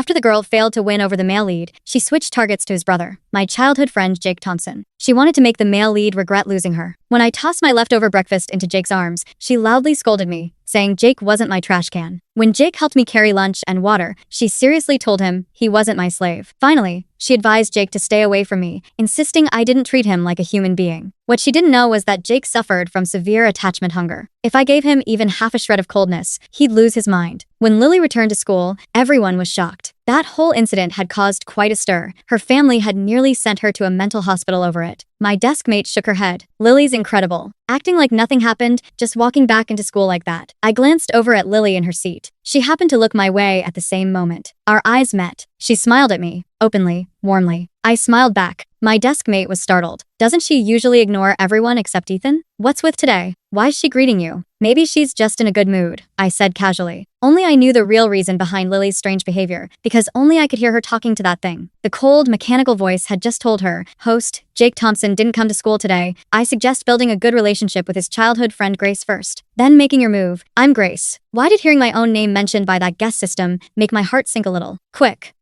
After the girl failed to win over the male lead, she switched targets to his brother, my childhood friend Jake Thompson. She wanted to make the male lead regret losing her. When I tossed my leftover breakfast into Jake's arms, she loudly scolded me, saying Jake wasn't my trash can. When Jake helped me carry lunch and water, she seriously told him he wasn't my slave. Finally, she advised Jake to stay away from me, insisting I didn't treat him like a human being. What she didn't know was that Jake suffered from severe attachment hunger. If I gave him even half a shred of coldness, he'd lose his mind. When Lily returned to school, everyone was shocked. That whole incident had caused quite a stir. Her family had nearly sent her to a mental hospital over it. My desk mate shook her head. Lily's incredible. Acting like nothing happened, just walking back into school like that. I glanced over at Lily in her seat. She happened to look my way at the same moment. Our eyes met. She smiled at me, openly, warmly. I smiled back. My desk mate was startled. Doesn't she usually ignore everyone except Ethan? What's with today? Why's she greeting you? Maybe she's just in a good mood, I said casually. Only I knew the real reason behind Lily's strange behavior, because only I could hear her talking to that thing. The cold, mechanical voice had just told her, "Host, Jake Thompson didn't come to school today. I suggest building a good relationship with his childhood friend Grace first, then making your move. I'm Grace." Why did hearing my own name mentioned by that guest system make my heart sink a little? Quick,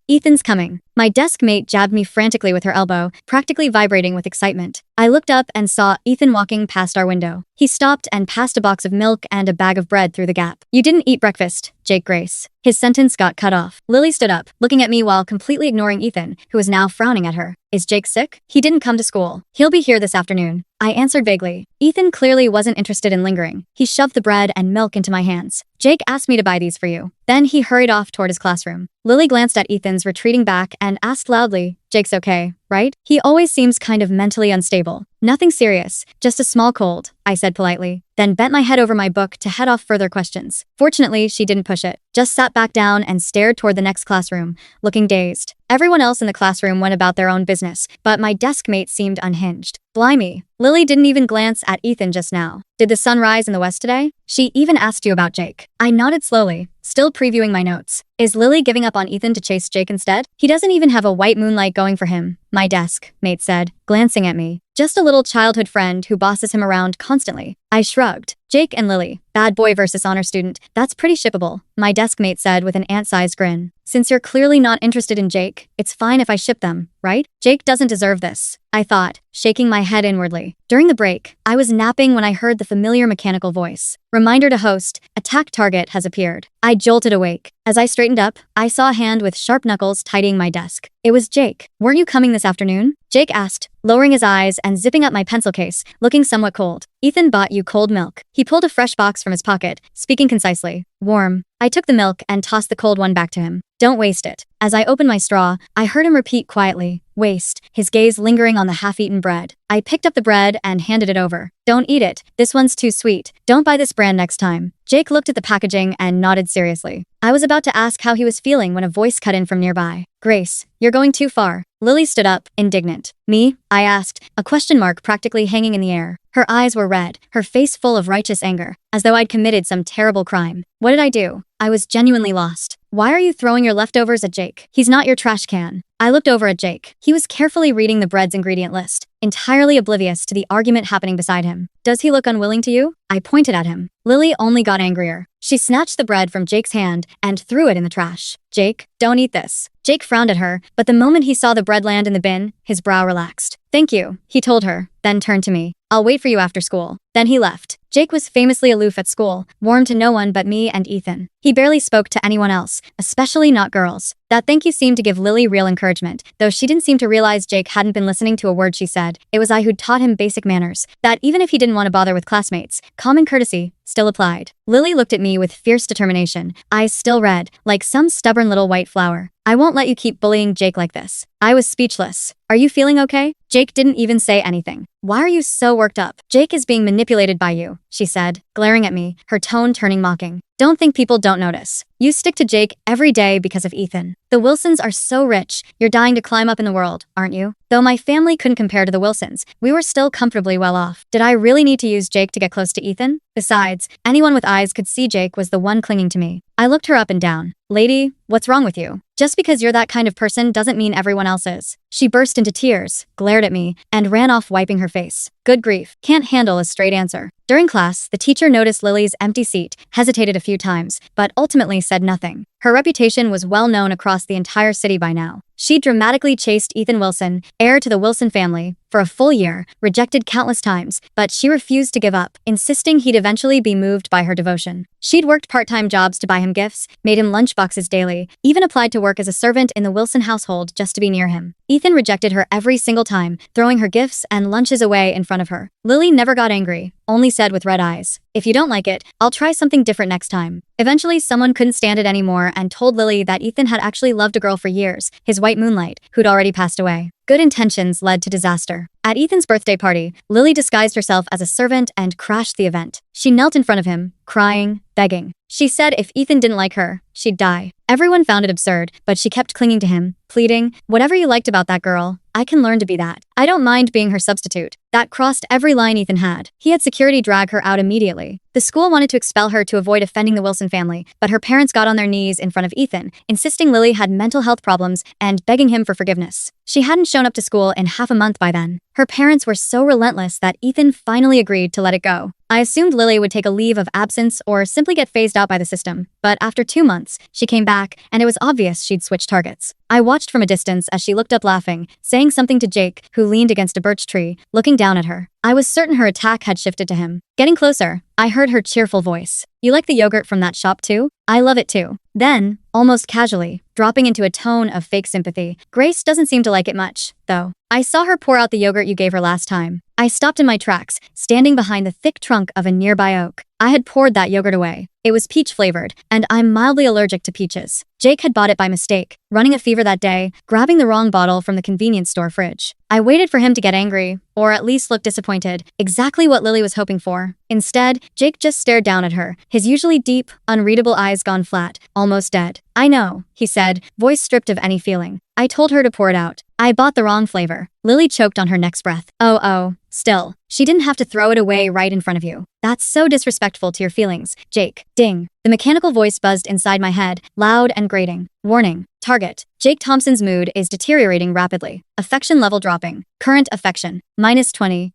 Ethan's coming. My desk mate jabbed me frantically with her elbow, practically vibrating with excitement. I looked up and saw Ethan walking past our window. He stopped and passed a box of milk and a bag of bread through the gap. "You didn't eat breakfast, Jake Grace." His sentence got cut off. Lily stood up, looking at me while completely ignoring Ethan, who was now frowning at her. "Is Jake sick?" "He didn't come to school. He'll be here this afternoon," I answered vaguely. Ethan clearly wasn't interested in lingering. He shoved the bread and milk into my hands. "Jake asked me to buy these for you." Then he hurried off toward his classroom. Lily glanced at Ethan's retreating back and asked loudly, "Jake's okay, right? He always seems kind of mentally unstable." "Nothing serious, just a small cold," I said politely, then bent my head over my book to head off further questions. Fortunately, she didn't push it, just sat back down and stared toward the next classroom, looking dazed. Everyone else in the classroom went about their own business, but my desk mate seemed unhinged. Blimey, Lily didn't even glance at Ethan just now. "Did the sun rise in the west today? She even asked you about Jake." I nodded slowly, still previewing my notes. Is Lily giving up on Ethan to chase Jake instead? He doesn't even have a white moonlight going for him, my desk mate said, glancing at me. Just a little childhood friend who bosses him around constantly. I shrugged. Jake and Lily, bad boy versus honor student, that's pretty shippable, my desk mate said with an ant-sized grin. Since you're clearly not interested in Jake, it's fine if I ship them, right? Jake doesn't deserve this, I thought, shaking my head inwardly. During the break, I was napping when I heard the familiar mechanical voice. Reminder to host, attack target has appeared. I jolted awake. As I straightened up, I saw a hand with sharp knuckles tidying my desk. It was Jake. "Weren't you coming this afternoon?" Jake asked, lowering his eyes and zipping up my pencil case, looking somewhat cold. "Ethan bought you cold milk." He pulled a fresh box from his pocket, speaking concisely. "Warm." I took the milk and tossed the cold one back to him. "Don't waste it." As I opened my straw, I heard him repeat quietly, "Waste," his gaze lingering on the half-eaten bread. I picked up the bread and handed it over. "Don't eat it. This one's too sweet. Don't buy this brand next time." Jake looked at the packaging and nodded seriously. I was about to ask how he was feeling when a voice cut in from nearby. "Grace, you're going too far." Lily stood up, indignant. "Me?" I asked, a question mark practically hanging in the air. Her eyes were red, her face full of righteous anger, as though I'd committed some terrible crime. What did I do? I was genuinely lost. "Why are you throwing your leftovers at Jake? He's not your trash can." I looked over at Jake. He was carefully reading the bread's ingredient list, entirely oblivious to the argument happening beside him. "Does he look unwilling to you?" I pointed at him. Lily only got angrier. She snatched the bread from Jake's hand and threw it in the trash. "Jake, don't eat this." Jake frowned at her, but the moment he saw the bread land in the bin, his brow relaxed. "Thank you," he told her, then turned to me. "I'll wait for you after school." Then he left. Jake was famously aloof at school, warm to no one but me and Ethan. He barely spoke to anyone else, especially not girls. That thank you seemed to give Lily real encouragement, though she didn't seem to realize Jake hadn't been listening to a word she said. It was I who'd taught him basic manners, that even if he didn't want to bother with classmates, common courtesy still applied. Lily looked at me with fierce determination, eyes still red, like some stubborn little white flower. "I won't let you keep bullying Jake like this." I was speechless. "Are you feeling okay?" Jake didn't even say anything. "Why are you so worked up?" "Jake is being manipulated by you," she said, glaring at me, her tone turning mocking. "Don't think people don't notice. You stick to Jake every day because of Ethan. The Wilsons are so rich, you're dying to climb up in the world, aren't you?" Though my family couldn't compare to the Wilsons, we were still comfortably well off. Did I really need to use Jake to get close to Ethan? Besides, anyone with eyes could see Jake was the one clinging to me. I looked her up and down. "Lady, what's wrong with you? Just because you're that kind of person doesn't mean everyone else is." She burst into tears, glared at me, and ran off wiping her face. Good grief, can't handle a straight answer. During class, the teacher noticed Lily's empty seat, hesitated a few times, but ultimately said nothing. Her reputation was well known across the entire city by now. She dramatically chased Ethan Wilson, heir to the Wilson family, for a full year, rejected countless times, but she refused to give up, insisting he'd eventually be moved by her devotion. She'd worked part-time jobs to buy him gifts, made him lunchboxes daily, even applied to work as a servant in the Wilson household just to be near him. Ethan rejected her every single time, throwing her gifts and lunches away in front of her. Lily never got angry, only said with red eyes, "If you don't like it, I'll try something different next time." Eventually, someone couldn't stand it anymore and told Lily that Ethan had actually loved a girl for years, his white moonlight, who'd already passed away. Good intentions led to disaster. At Ethan's birthday party, Lily disguised herself as a servant and crashed the event. She knelt in front of him, crying, begging. She said if Ethan didn't like her, she'd die. Everyone found it absurd, but she kept clinging to him, pleading, "Whatever you liked about that girl, I can learn to be that. I don't mind being her substitute." That crossed every line Ethan had. He had security drag her out immediately. The school wanted to expel her to avoid offending the Wilson family, but her parents got on their knees in front of Ethan, insisting Lily had mental health problems and begging him for forgiveness. She hadn't shown up to school in half a month by then. Her parents were so relentless that Ethan finally agreed to let it go. I assumed Lily would take a leave of absence or simply get phased out by the system, but after 2 months, she came back and it was obvious she'd switched targets. I watched from a distance as she looked up laughing, saying something to Jake, who leaned against a birch tree, looking down at her. I was certain her attack had shifted to him. Getting closer, I heard her cheerful voice. "You like the yogurt from that shop too? I love it too." Then, almost casually, dropping into a tone of fake sympathy, "Grace doesn't seem to like it much, though. I saw her pour out the yogurt you gave her last time." I stopped in my tracks, standing behind the thick trunk of a nearby oak. I had poured that yogurt away. It was peach-flavored, and I'm mildly allergic to peaches. Jake had bought it by mistake, running a fever that day, grabbing the wrong bottle from the convenience store fridge. I waited for him to get angry, or at least look disappointed, exactly what Lily was hoping for. Instead, Jake just stared down at her, his usually deep, unreadable eyes gone flat, almost dead. "I know," he said, voice stripped of any feeling. "I told her to pour it out. I bought the wrong flavor." Lily choked on her next breath. Oh, still. She didn't have to throw it away right in front of you. "That's so disrespectful to your feelings, Jake." Ding. The mechanical voice buzzed inside my head, loud and grating. Warning. Target. Jake Thompson's mood is deteriorating rapidly. Affection level dropping. Current affection. -20.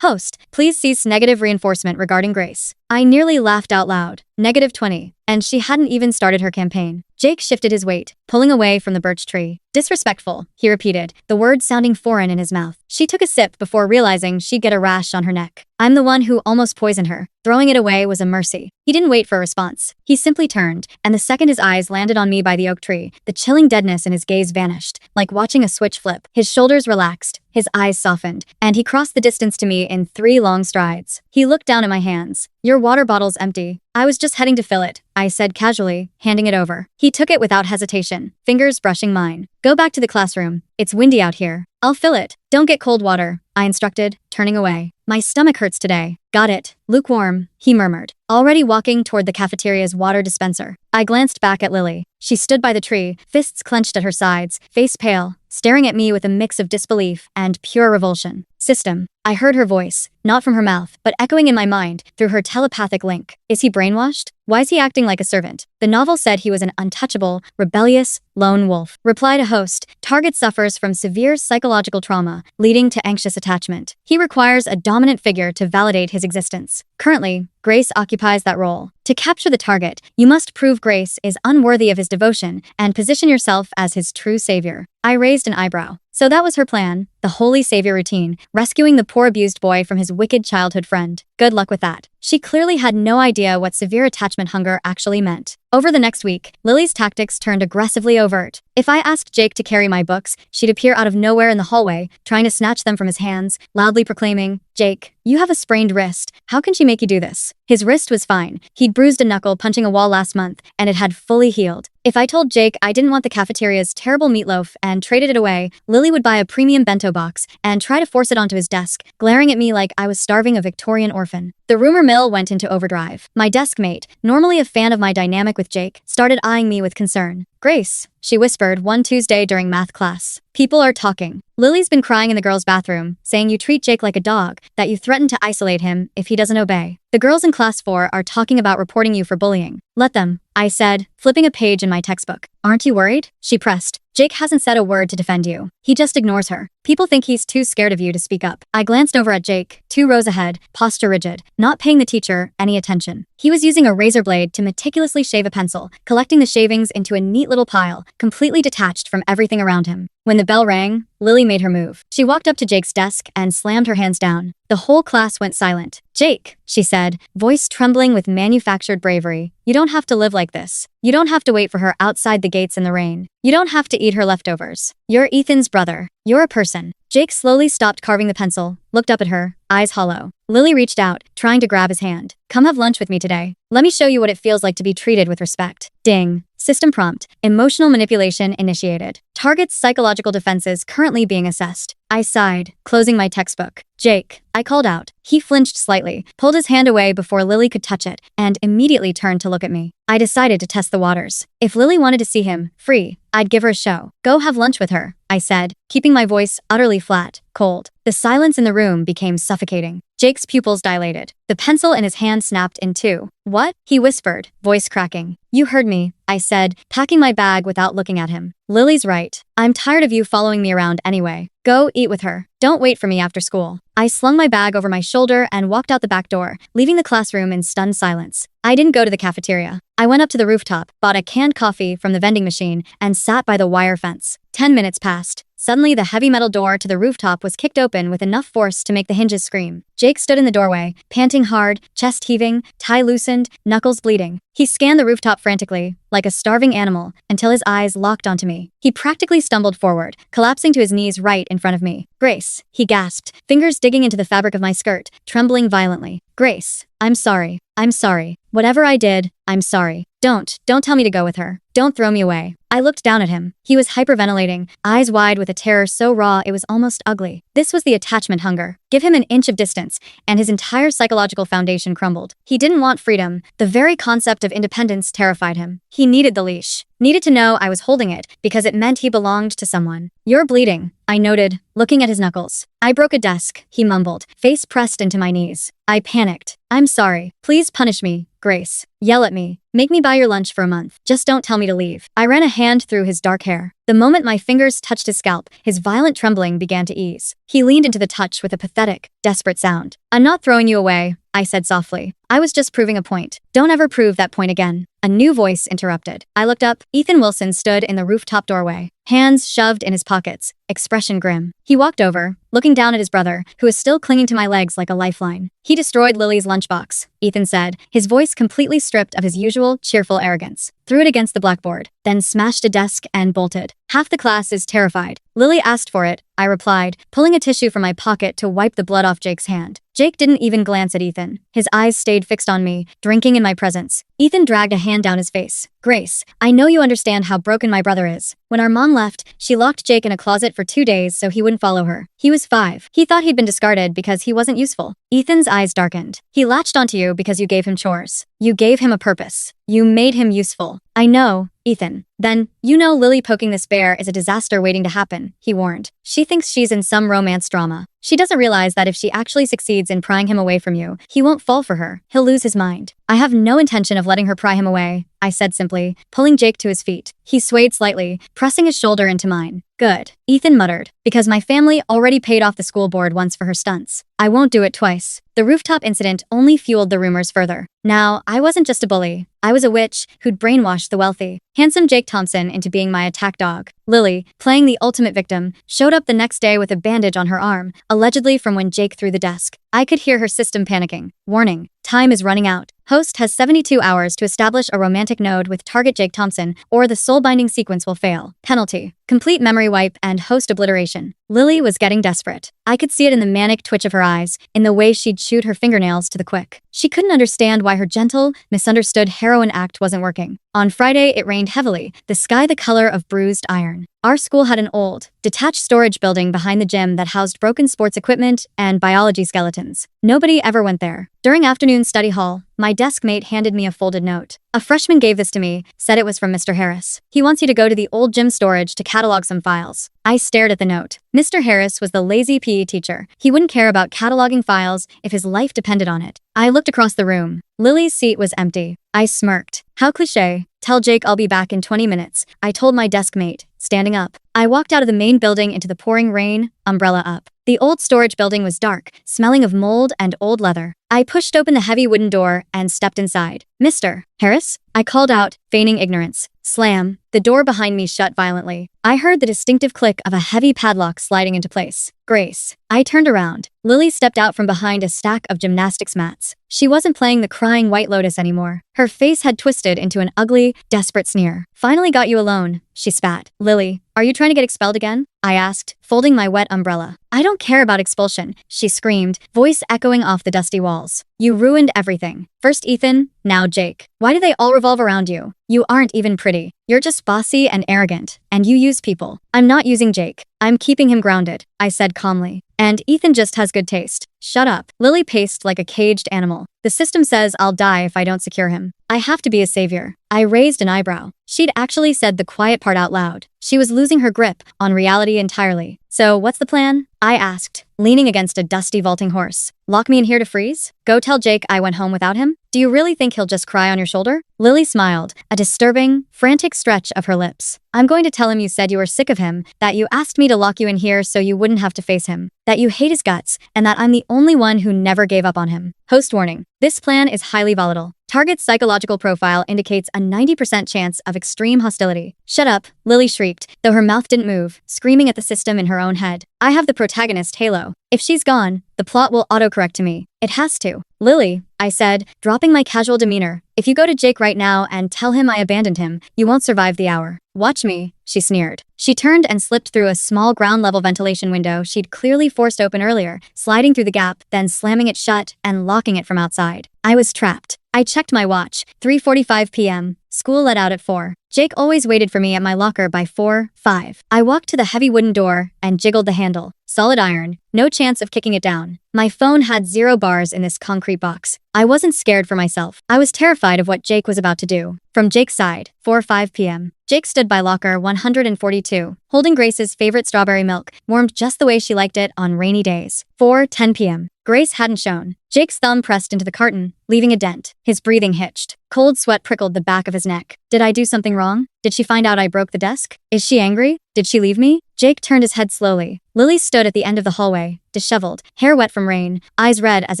Host. Please cease negative reinforcement regarding Grace. I nearly laughed out loud. -20. And she hadn't even started her campaign. Jake shifted his weight, pulling away from the birch tree. "Disrespectful," he repeated, the words sounding foreign in his mouth. She took a sip before realizing she'd get a rash on her neck. "I'm the one who almost poisoned her. Throwing it away was a mercy." He didn't wait for a response. He simply turned, and the second his eyes landed on me by the oak tree, the chilling deadness in his gaze vanished, like watching a switch flip. His shoulders relaxed, his eyes softened, and he crossed the distance to me in 3 long strides. He looked down at my hands. "Your water bottle's empty." "I was just heading to fill it," I said casually, handing it over. He took it without hesitation, fingers brushing mine. "Go back to the classroom. It's windy out here. I'll fill it. Don't get cold water," I instructed, turning away. "My stomach hurts today." "Got it. Lukewarm," he murmured, already walking toward the cafeteria's water dispenser. I glanced back at Lily. She stood by the tree, fists clenched at her sides, face pale, staring at me with a mix of disbelief and pure revulsion. "System." I heard her voice, not from her mouth, but echoing in my mind through her telepathic link. "Is he brainwashed? Why is he acting like a servant?" "The novel said he was an untouchable, rebellious, lone wolf." Replied a host. "Target suffers from severe psychological trauma, leading to anxious attachment. He requires a dominant figure to validate his existence. Currently, Grace occupies that role. To capture the target, you must prove Grace is unworthy of his devotion and position yourself as his true savior." I raised an eyebrow. So that was her plan, the holy savior routine, rescuing the poor abused boy from his wicked childhood friend. Good luck with that. She clearly had no idea what severe attachment hunger actually meant. Over the next week, Lily's tactics turned aggressively overt. If I asked Jake to carry my books, she'd appear out of nowhere in the hallway, trying to snatch them from his hands, loudly proclaiming, "Jake, you have a sprained wrist. How can she make you do this?" His wrist was fine. He'd bruised a knuckle punching a wall last month, and it had fully healed. If I told Jake I didn't want the cafeteria's terrible meatloaf and traded it away, Lily would buy a premium bento box and try to force it onto his desk, glaring at me like I was starving a Victorian orphan. The rumor mill went into overdrive. My desk mate, normally a fan of my dynamic with Jake, started eyeing me with concern. Grace, she whispered one Tuesday during math class. People are talking. Lily's been crying in the girls' bathroom, saying you treat Jake like a dog, that you threaten to isolate him if he doesn't obey. The girls in class 4 are talking about reporting you for bullying. Let them, I said, flipping a page in my textbook. Aren't you worried? She pressed. Jake hasn't said a word to defend you. He just ignores her. People think he's too scared of you to speak up. I glanced over at Jake, 2 rows ahead, posture rigid, not paying the teacher any attention. He was using a razor blade to meticulously shave a pencil, collecting the shavings into a neat little pile, completely detached from everything around him. When the bell rang, Lily made her move. She walked up to Jake's desk and slammed her hands down. The whole class went silent. Jake, she said, voice trembling with manufactured bravery, you don't have to live like this. You don't have to wait for her outside the gates in the rain. You don't have to eat her leftovers. You're Ethan's brother. You're a person. Jake slowly stopped carving the pencil, looked up at her, eyes hollow. Lily reached out, trying to grab his hand. Come have lunch with me today. Let me show you what it feels like to be treated with respect. Ding. System prompt. Emotional manipulation initiated. Target's psychological defenses currently being assessed. I sighed, closing my textbook. Jake, I called out. He flinched slightly, pulled his hand away before Lily could touch it, and immediately turned to look at me. I decided to test the waters. If Lily wanted to see him, free, I'd give her a show. Go have lunch with her, I said, keeping my voice utterly flat, cold. The silence in the room became suffocating. Jake's pupils dilated. The pencil in his hand snapped in two. What? He whispered, voice cracking. You heard me, I said, packing my bag without looking at him. Lily's right. I'm tired of you following me around anyway. Go eat with her. Don't wait for me after school. I slung my bag over my shoulder and walked out the back door, leaving the classroom in stunned silence. I didn't go to the cafeteria. I went up to the rooftop, bought a canned coffee from the vending machine, and sat by the wire fence. 10 minutes passed. Suddenly, the heavy metal door to the rooftop was kicked open with enough force to make the hinges scream. Jake stood in the doorway, panting hard, chest heaving, tie loosened, knuckles bleeding. He scanned the rooftop frantically, like a starving animal, until his eyes locked onto me. He practically stumbled forward, collapsing to his knees right in front of me. Grace, he gasped, fingers digging into the fabric of my skirt, trembling violently. Grace, I'm sorry. I'm sorry. Whatever I did, I'm sorry. Don't tell me to go with her. Don't throw me away. I looked down at him. He was hyperventilating, eyes wide with a terror so raw it was almost ugly. This was the attachment hunger. Give him an inch of distance, and his entire psychological foundation crumbled. He didn't want freedom. The very concept of independence terrified him. He needed the leash. Needed to know I was holding it, because it meant he belonged to someone. You're bleeding, I noted, looking at his knuckles. I broke a desk, he mumbled, face pressed into my knees. I panicked. I'm sorry. Please punish me, Grace. Yell at me. Make me buy your lunch for a month. Just don't tell me to leave. I ran a hand through his dark hair. The moment my fingers touched his scalp, his violent trembling began to ease. He leaned into the touch with a pathetic, desperate sound. I'm not throwing you away, I said softly. I was just proving a point. Don't ever prove that point again. A new voice interrupted. I looked up. Ethan Wilson stood in the rooftop doorway, hands shoved in his pockets, expression grim. He walked over, looking down at his brother, who was still clinging to my legs like a lifeline. He destroyed Lily's lunchbox, Ethan said, his voice completely stripped of his usual, cheerful arrogance. Threw it against the blackboard, then smashed a desk and bolted. Half the class is terrified. Lily asked for it, I replied, pulling a tissue from my pocket to wipe the blood off Jake's hand. Jake didn't even glance at Ethan. His eyes stayed fixed on me, drinking in my presence. Ethan dragged a hand down his face. Grace, I know you understand how broken my brother is. When our mom left, she locked Jake in a closet for 2 days so he wouldn't follow her. He was 5. He thought he'd been discarded because he wasn't useful. Ethan's eyes darkened. He latched onto you because you gave him chores. You gave him a purpose. You made him useful. I know, Ethan. Then, you know Lily poking this bear is a disaster waiting to happen, he warned. She thinks she's in some romance drama. She doesn't realize that if she actually succeeds in prying him away from you, he won't fall for her. He'll lose his mind. I have no intention of letting her pry him away, I said simply, pulling Jake to his feet. He swayed slightly, pressing his shoulder into mine. Good, Ethan muttered, because my family already paid off the school board once for her stunts. I won't do it twice. The rooftop incident only fueled the rumors further. Now, I wasn't just a bully. I was a witch who'd brainwashed the wealthy. Handsome Jake Thompson into being my attack dog. Lily, playing the ultimate victim, showed up the next day with a bandage on her arm, allegedly from when Jake threw the desk. I could hear her system panicking. Warning, time is running out. Host has 72 hours to establish a romantic node with target Jake Thompson, or the soul-binding sequence will fail. Penalty, complete memory wipe and host obliteration. Lily was getting desperate. I could see it in the manic twitch of her eyes, in the way she'd chewed her fingernails to the quick. She couldn't understand why her gentle, misunderstood heroine act wasn't working. On Friday, it rained heavily, the sky the color of bruised iron. Our school had an old, detached storage building behind the gym that housed broken sports equipment and biology skeletons. Nobody ever went there. During afternoon study hall, my desk mate handed me a folded note. A freshman gave this to me, said it was from Mr. Harris. He wants you to go to the old gym storage to catalog some files. I stared at the note. Mr. Harris was the lazy PE teacher. He wouldn't care about cataloging files if his life depended on it. I looked across the room. Lily's seat was empty. I smirked. How cliché. Tell Jake I'll be back in 20 minutes, I told my desk mate, standing up. I walked out of the main building into the pouring rain, umbrella up. The old storage building was dark, smelling of mold and old leather. I pushed open the heavy wooden door and stepped inside. Mr. Harris? I called out, feigning ignorance. Slam. The door behind me shut violently. I heard the distinctive click of a heavy padlock sliding into place. Grace. I turned around. Lily stepped out from behind a stack of gymnastics mats. She wasn't playing the crying White Lotus anymore. Her face had twisted into an ugly, desperate sneer. Finally got you alone, she spat. Lily, are you trying to get expelled again? I asked, folding my wet umbrella. I don't care about expulsion, she screamed, voice echoing off the dusty walls. You ruined everything. First Ethan, now Jake. Why do they all revolve around you? You aren't even pretty. You're just bossy and arrogant, and you use people. I'm not using Jake. I'm keeping him grounded, I said calmly. And Ethan just has good taste. Shut up. Lily paced like a caged animal. The system says I'll die if I don't secure him. I have to be a savior. I raised an eyebrow. She'd actually said the quiet part out loud. She was losing her grip on reality entirely. So what's the plan? I asked, leaning against a dusty vaulting horse. Lock me in here to freeze? Go tell Jake I went home without him? Do you really think he'll just cry on your shoulder? Lily smiled, a disturbing, frantic stretch of her lips. I'm going to tell him you said you were sick of him, that you asked me to lock you in here so you wouldn't have to face him, that you hate his guts, and that I'm the only one who never gave up on him. Host warning. This plan is highly volatile. Target's psychological profile indicates a 90% chance of extreme hostility. Shut up, Lily shrieked, though her mouth didn't move, screaming at the system in her own head. I have the protagonist, Halo. If she's gone, the plot will autocorrect to me. It has to. Lily, I said, dropping my casual demeanor. If you go to Jake right now and tell him I abandoned him, you won't survive the hour. Watch me, she sneered. She turned and slipped through a small ground-level ventilation window she'd clearly forced open earlier, sliding through the gap, then slamming it shut and locking it from outside. I was trapped. I checked my watch. 3:45 p.m. School let out at 4. Jake always waited for me at my locker by 4:05. I walked to the heavy wooden door and jiggled the handle. Solid iron. No chance of kicking it down. My phone had 0 bars in this concrete box. I wasn't scared for myself. I was terrified of what Jake was about to do. From Jake's side, 4:05 p.m. Jake stood by locker 142, holding Grace's favorite strawberry milk, warmed just the way she liked it on rainy days. 4:10 p.m. Grace hadn't shown. Jake's thumb pressed into the carton, leaving a dent. His breathing hitched. Cold sweat prickled the back of his neck. Did I do something wrong? Did she find out I broke the desk? Is she angry? Did she leave me? Jake turned his head slowly. Lily stood at the end of the hallway, disheveled, hair wet from rain, eyes red as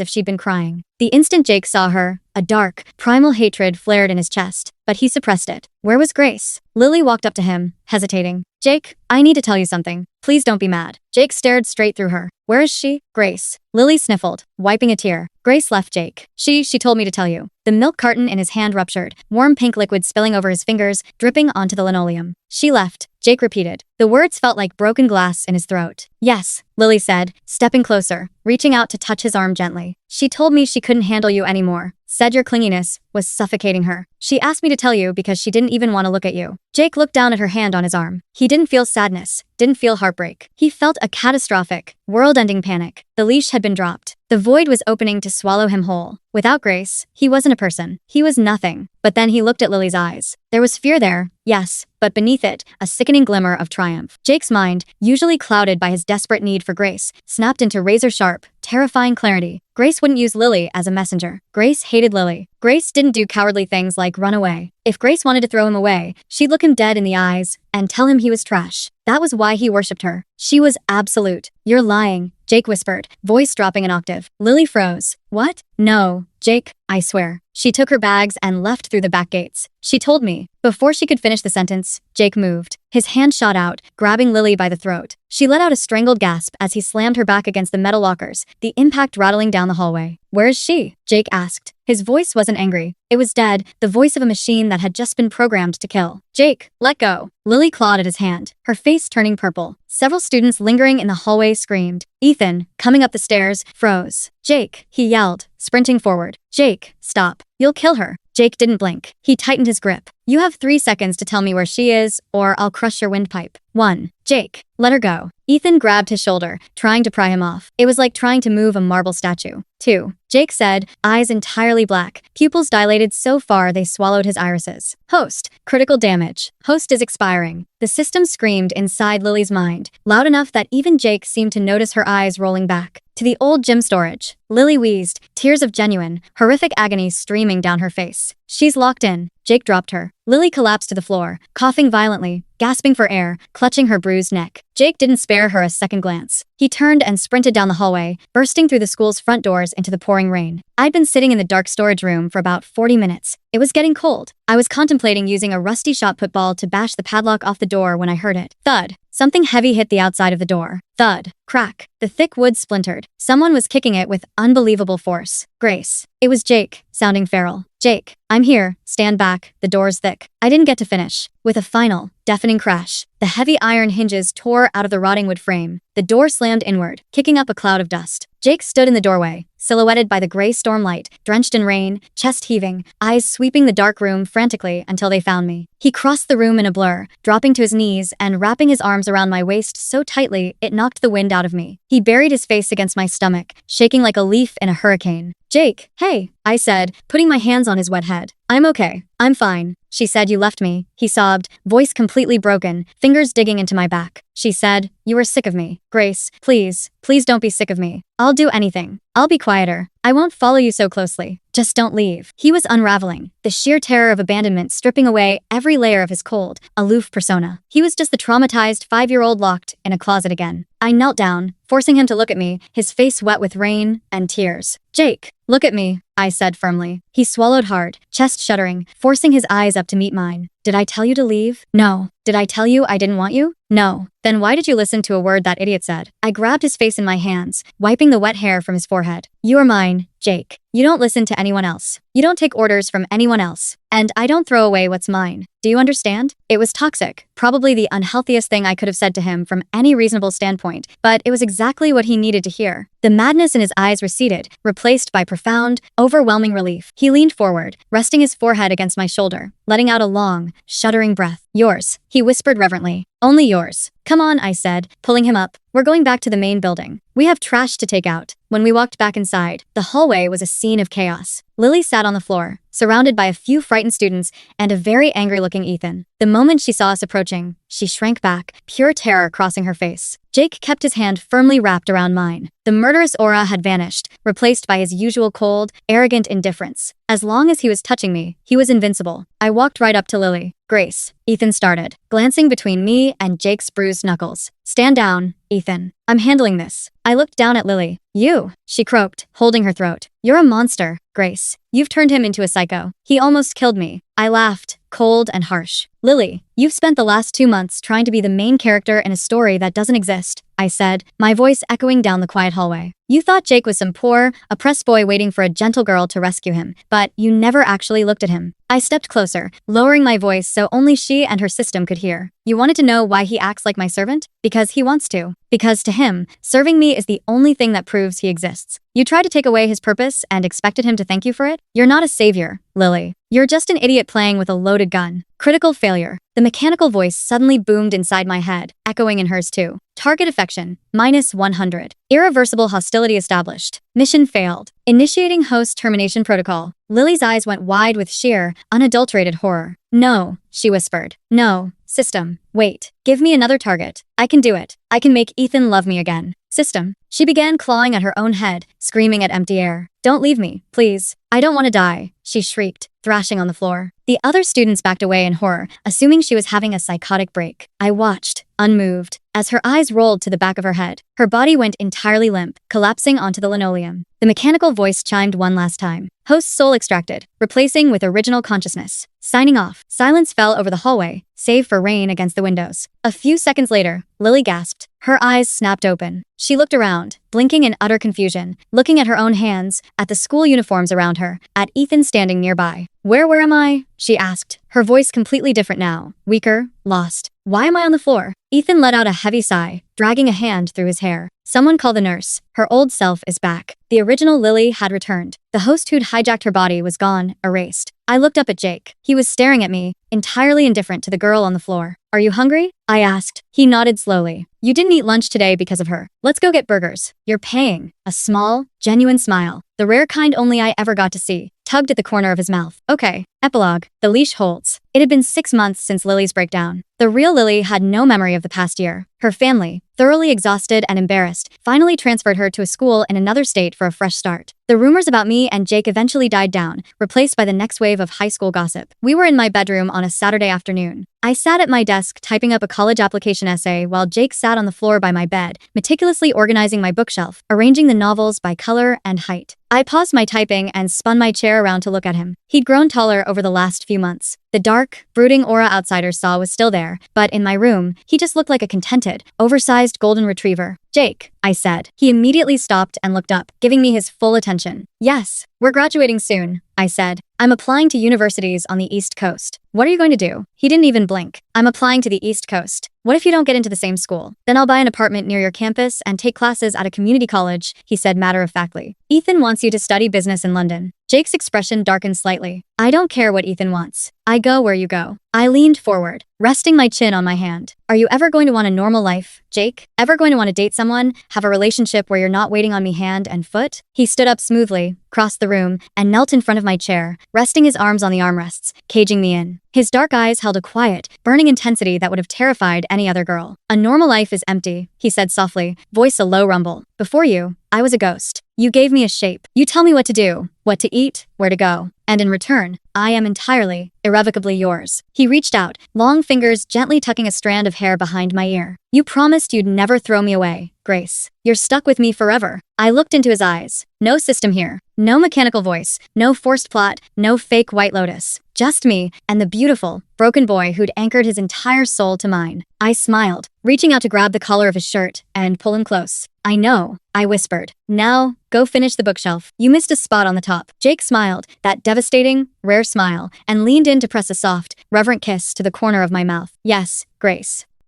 if she'd been crying. The instant Jake saw her, a dark, primal hatred flared in his chest, but he suppressed it. Where was Grace? Lily walked up to him, hesitating. Jake, I need to tell you something. Please don't be mad. Jake stared straight through her. Where is she? Grace. Lily sniffled, wiping a tear. Grace left Jake. She told me to tell you. The milk carton in his hand ruptured, warm pink liquid spilling over his fingers, dripping onto the linoleum. She left, Jake repeated. The words felt like broken glass in his throat. Yes, Lily said, stepping closer, reaching out to touch his arm gently. She told me she couldn't handle you anymore. Said your clinginess was suffocating her. She asked me to tell you because she didn't even want to look at you. Jake looked down at her hand on his arm. He didn't feel sadness, didn't feel heartbreak. He felt a catastrophic, world-ending panic. The leash had been dropped. The void was opening to swallow him whole. Without Grace, he wasn't a person. He was nothing. But then he looked at Lily's eyes. There was fear there, yes, but beneath it, a sickening glimmer of triumph. Jake's mind, usually clouded by his desperate need for Grace, snapped into razor-sharp, terrifying clarity. Grace wouldn't use Lily as a messenger. Grace hated Lily. Grace didn't do cowardly things like run away. If Grace wanted to throw him away, she'd look him dead in the eyes and tell him he was trash. That was why he worshipped her. She was absolute. You're lying, Jake whispered, voice dropping an octave. Lily froze. What? No, Jake, I swear. She took her bags and left through the back gates. She told me. Before she could finish the sentence, Jake moved. His hand shot out, grabbing Lily by the throat. She let out a strangled gasp as he slammed her back against the metal lockers, the impact rattling down the hallway. Where is she? Jake asked. His voice wasn't angry. It was dead, the voice of a machine that had just been programmed to kill. Jake, let go. Lily clawed at his hand, her face turning purple. Several students lingering in the hallway screamed. Ethan, coming up the stairs, froze. Jake, he yelled, sprinting forward. Jake, stop. You'll kill her. Jake didn't blink. He tightened his grip. You have 3 seconds to tell me where she is, or I'll crush your windpipe. 1. Jake, let her go. Ethan grabbed his shoulder, trying to pry him off. It was like trying to move a marble statue. 2. Jake said, eyes entirely black, pupils dilated so far they swallowed his irises. Host, critical damage. Host is expiring. The system screamed inside Lily's mind, loud enough that even Jake seemed to notice her eyes rolling back. To the old gym storage. Lily wheezed, tears of genuine, horrific agony streaming down her face. She's locked in. Jake dropped her. Lily collapsed to the floor, coughing violently, gasping for air, clutching her bruised neck. Jake didn't spare her a second glance. He turned and sprinted down the hallway, bursting through the school's front doors into the pouring rain. I'd been sitting in the dark storage room for about 40 minutes. It was getting cold. I was contemplating using a rusty shot put ball to bash the padlock off the door when I heard it. Thud. Something heavy hit the outside of the door. Thud. Crack. The thick wood splintered. Someone was kicking it with unbelievable force. Grace. It was Jake, sounding feral. Jake, I'm here. Stand back. The door's thick. I didn't get to finish. With a final, deafening crash, the heavy iron hinges tore out of the rotting wood frame. The door slammed inward, kicking up a cloud of dust. Jake stood in the doorway, silhouetted by the gray stormlight, drenched in rain, chest heaving, eyes sweeping the dark room frantically until they found me. He crossed the room in a blur, dropping to his knees and wrapping his arms around my waist so tightly it knocked the wind out of me. He buried his face against my stomach, shaking like a leaf in a hurricane. Jake, hey, I said, putting my hands on his wet head. I'm okay. I'm fine. She said you left me, he sobbed, voice completely broken, fingers digging into my back. She said, you were sick of me. Grace, please don't be sick of me. I'll do anything. I'll be quieter. I won't follow you so closely. Just don't leave. He was unraveling, the sheer terror of abandonment stripping away every layer of his cold, aloof persona. He was just the traumatized 5-year-old locked in a closet again. I knelt down, forcing him to look at me, his face wet with rain and tears. Jake, look at me, I said firmly. He swallowed hard, chest shuddering, forcing his eyes up to meet mine. Did I tell you to leave? No. Did I tell you I didn't want you? No. Then why did you listen to a word that idiot said? I grabbed his face in my hands, wiping the wet hair from his forehead. You are mine, Jake. You don't listen to anyone else. You don't take orders from anyone else. And I don't throw away what's mine. Do you understand? It was toxic, probably the unhealthiest thing I could have said to him from any reasonable standpoint, but it was exactly what he needed to hear. The madness in his eyes receded, replaced by profound, overwhelming relief. He leaned forward, resting his forehead against my shoulder, letting out a long, shuddering breath. Yours, he whispered reverently. Only yours. Come on, I said, pulling him up. We're going back to the main building. We have trash to take out. When we walked back inside, the hallway was a scene of chaos. Lily sat on the floor, surrounded by a few frightened students and a very angry-looking Ethan. The moment she saw us approaching, she shrank back, pure terror crossing her face. Jake kept his hand firmly wrapped around mine. The murderous aura had vanished, replaced by his usual cold, arrogant indifference. As long as he was touching me, he was invincible. I walked right up to Lily. Grace, Ethan started, glancing between me and Jake's bruised knuckles. Stand down, Ethan. I'm handling this. I looked down at Lily. You, she croaked, holding her throat. You're a monster, Grace. You've turned him into a psycho. He almost killed me. I laughed, cold and harsh. Lily, you've spent the last 2 months trying to be the main character in a story that doesn't exist, I said, my voice echoing down the quiet hallway. You thought Jake was some poor, oppressed boy waiting for a gentle girl to rescue him, but you never actually looked at him. I stepped closer, lowering my voice so only she and her system could hear. You wanted to know why he acts like my servant? Because he wants to. Because to him, serving me is the only thing that proves he exists. You tried to take away his purpose and expected him to thank you for it? You're not a savior, Lily. You're just an idiot playing with a loaded gun. Critical failure. The mechanical voice suddenly boomed inside my head, echoing in hers too. Target affection, -100. Irreversible hostility established. Mission failed. Initiating host termination protocol. Lily's eyes went wide with sheer, unadulterated horror. No, she whispered. No, system. Wait. Give me another target. I can do it. I can make Ethan love me again. System. She began clawing at her own head, screaming at empty air. Don't leave me, please. I don't want to die, she shrieked, thrashing on the floor. The other students backed away in horror, assuming she was having a psychotic break. I watched, unmoved, as her eyes rolled to the back of her head. Her body went entirely limp, collapsing onto the linoleum. The mechanical voice chimed one last time. Host soul extracted, replacing with original consciousness. Signing off. Silence fell over the hallway, save for rain against the windows. A few seconds later, Lily gasped. Her eyes snapped open. She looked around, blinking in utter confusion, looking at her own hands, at the school uniforms around her, at Ethan standing nearby. Where am I? She asked, her voice completely different now, weaker, lost. Why am I on the floor? Ethan let out a heavy sigh, dragging a hand through his hair. Someone call the nurse. Her old self is back. The original Lily had returned. The host who'd hijacked her body was gone, erased. I looked up at Jake. He was staring at me, entirely indifferent to the girl on the floor. Are you hungry? I asked. He nodded slowly. You didn't eat lunch today because of her. Let's go get burgers. You're paying. A small, genuine smile, the rare kind only I ever got to see, tugged at the corner of his mouth. Okay. Epilogue. The leash holds. It had been 6 months since Lily's breakdown. The real Lily had no memory of the past year. Her family, thoroughly exhausted and embarrassed, finally transferred her to a school in another state for a fresh start. The rumors about me and Jake eventually died down, replaced by the next wave of high school gossip. We were in my bedroom on a Saturday afternoon. I sat at my desk typing up a college application essay while Jake sat on the floor by my bed, meticulously organizing my bookshelf, arranging the novels by color and height. I paused my typing and spun my chair around to look at him. He'd grown taller over the last few months. The dark, brooding aura outsiders saw was still there, but in my room, he just looked like a contented, oversized golden retriever. Jake, I said. He immediately stopped and looked up, giving me his full attention. Yes, we're graduating soon, I said. I'm applying to universities on the East Coast. What are you going to do? He didn't even blink. I'm applying to the East Coast. What if you don't get into the same school? Then I'll buy an apartment near your campus and take classes at a community college, he said matter-of-factly. Ethan wants you to study business in London. Jake's expression darkened slightly. I don't care what Ethan wants. I go where you go. I leaned forward, resting my chin on my hand. Are you ever going to want a normal life, Jake? Ever going to want to date someone, have a relationship where you're not waiting on me hand and foot? He stood up smoothly, crossed the room, and knelt in front of my chair, resting his arms on the armrests, caging me in. His dark eyes held a quiet, burning intensity that would have terrified any other girl. A normal life is empty, he said softly, voice a low rumble. Before you, I was a ghost. You gave me a shape. You tell me what to do, what to eat, where to go. And in return, I am entirely, irrevocably yours. He reached out, long fingers gently tucking a strand of hair behind my ear. You promised you'd never throw me away, Grace. You're stuck with me forever. I looked into his eyes. No system here. No mechanical voice. No forced plot. No fake White Lotus. Just me and the beautiful, broken boy who'd anchored his entire soul to mine. I smiled, reaching out to grab the collar of his shirt and pull him close. I know, I whispered. Now, go finish the bookshelf. You missed a spot on the top. Jake smiled, that devastating, rare smile, and leaned in to press a soft, reverent kiss to the corner of my mouth. Yes, Grace.